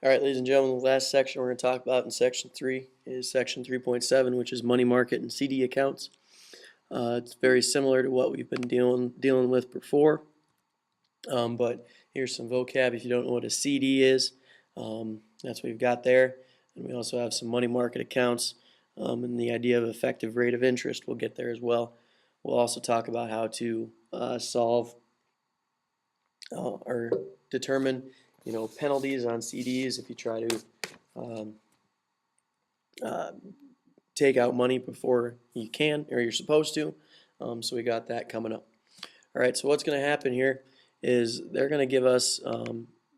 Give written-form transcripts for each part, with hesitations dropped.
All right, ladies and gentlemen, the last section we're going to talk about in section 3 is section 3.7, which is money market and CD accounts. It's very similar to what we've been dealing with before, but here's some vocab if you don't know what a CD is. That's what we've got there. And we also have some money market accounts and the idea of effective rate of interest. We'll get there as well. We'll also talk about how to solve or determine penalties on CDs if you try to um, uh, take out money before you can or you're supposed to. So we got that coming up. All right, so what's going to happen here is they're going to give us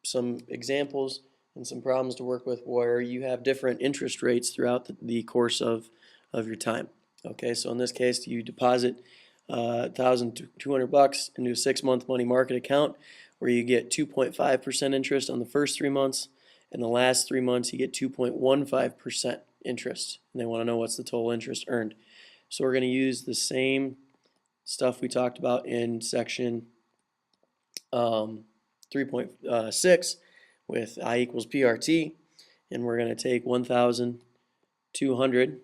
some examples and some problems to work with where you have different interest rates throughout the course of your time. Okay, so in this case, you deposit $1,200 into a 6-month money market account where you get 2.5% interest on the first 3 months, and the last 3 months you get 2.15% interest. And they want to know what's the total interest earned. So we're going to use the same stuff we talked about in section 3.6 with I equals PRT, and we're going to take 1,200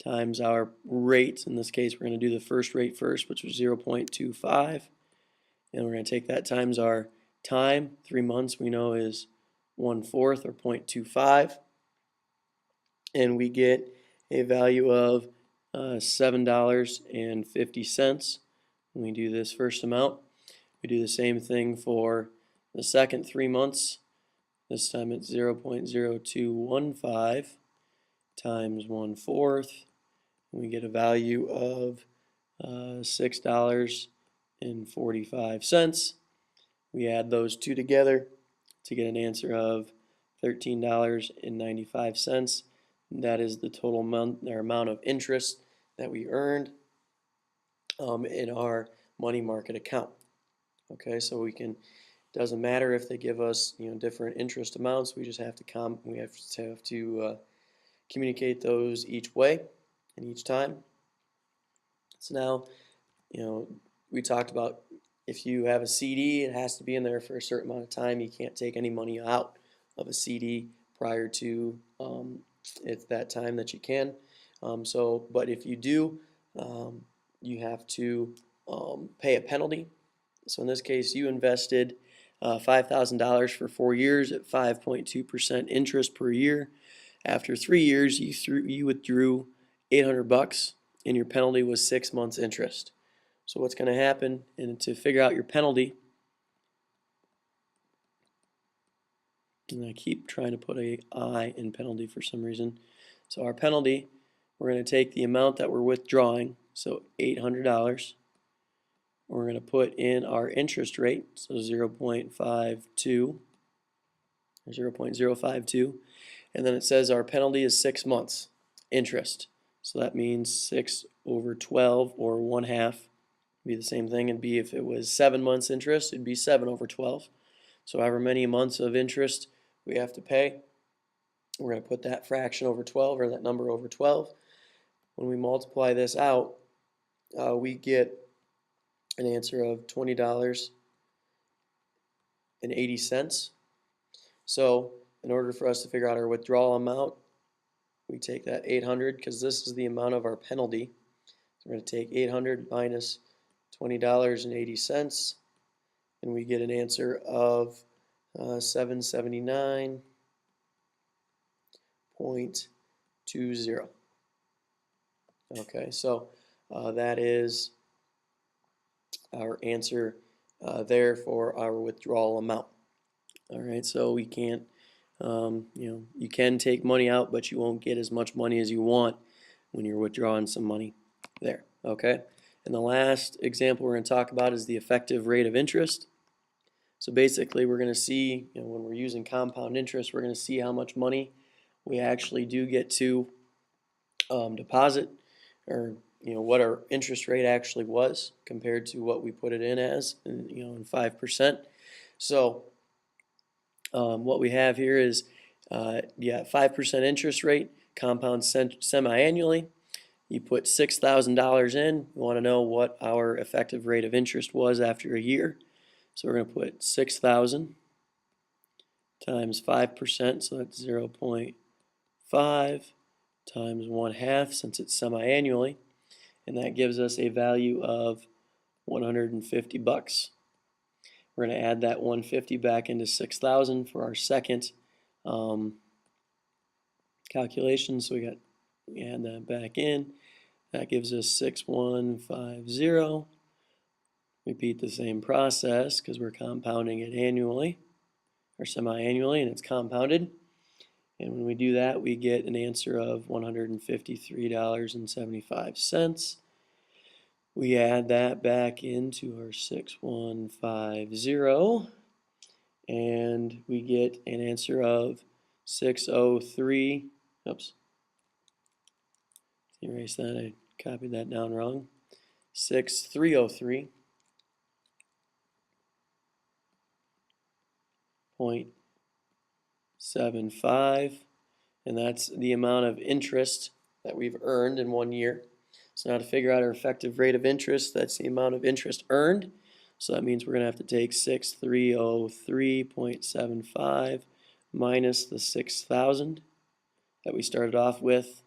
times our rate. In this case, we're going to do the first rate first, which was 0.25, and we're going to take that times our time. 3 months we know is 1/4 or 0.25, and we get a value of $7.50 when we do this first amount. We do the same thing for the second 3 months. This time it's 0.0215 times 1/4, and we get a value of $6.45. We add those two together to get an answer of $13.95. That is the total amount of interest that we earned in our money market account. Okay, so we can, doesn't matter if they give us different interest amounts. We just have to communicate those each way and each time. So now we talked about if you have a CD, it has to be in there for a certain amount of time. You can't take any money out of a CD prior to it's that time that you can. But if you do, you have to pay a penalty. So in this case, you invested $5,000 for 4 years at 5.2% interest per year. After 3 years, you withdrew $800, and your penalty was 6 months interest. So what's going to happen, and to figure out your penalty, and I keep trying to put a I in penalty for some reason. So our penalty, we're going to take the amount that we're withdrawing, so $800. We're going to put in our interest rate, so 0.52 or 0.052, and then it says our penalty is 6 months interest. So that means 6/12 or 1/2 would be the same thing. It'd be, if it was 7 months interest, it'd be 7/12. So however many months of interest we have to pay, we're going to put that fraction over 12, or that number over 12. When we multiply this out, we get an answer of $20.80. So in order for us to figure out our withdrawal amount, we take that 800, because this is the amount of our penalty. So we're going to take 800 minus $20.80, and we get an answer of $779.20. Okay, so that is our answer there for our withdrawal amount. All right, so we can't, you can take money out, but you won't get as much money as you want when you're withdrawing some money there. Okay, and the last example we're going to talk about is the effective rate of interest. So basically, we're going to see, when we're using compound interest, we're going to see how much money we actually do get to deposit, or what our interest rate actually was compared to what we put it in as, in 5%. So what we have here is 5% interest rate, compound semi-annually. You put $6,000 in. We want to know what our effective rate of interest was after a year. So we're going to put 6,000 times 5%, so that's 0.5 times 1/2 since it's semi-annually, and that gives us a value of 150 bucks. We're going to add that 150 back into 6,000 for our second calculation. So we add that back in. That gives us 6150. Repeat the same process because we're compounding it annually or semi-annually, and it's compounded. And when we do that, we get an answer of $153.75. We add that back into our 6150, and we get an answer of 603. Oops. Erase that. I copied that down wrong. 6303.75, and that's the amount of interest that we've earned in 1 year. So now to figure out our effective rate of interest, that's the amount of interest earned. So that means we're going to have to take 6303.75 minus the 6,000 that we started off with.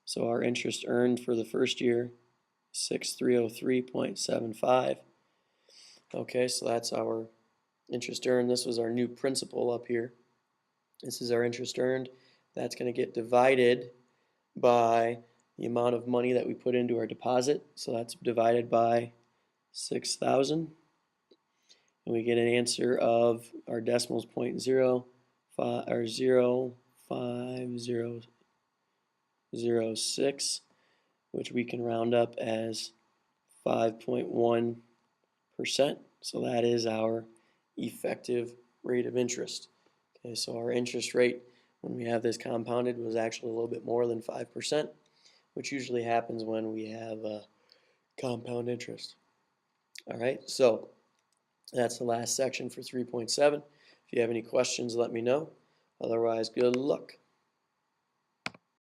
So our interest earned for the first year, 6303.75. Okay, so that's our interest earned. This was our new principal up here. This is our interest earned. That's going to get divided by the amount of money that we put into our deposit. So that's divided by 6,000. And we get an answer of our decimals 0.05 or 0.5006, which we can round up as 5.1%. So that is our effective rate of interest. Okay, so our interest rate when we have this compounded was actually a little bit more than 5%, which usually happens when we have compound interest. All right, so that's the last section for 3.7. If you have any questions, let me know. Otherwise, good luck.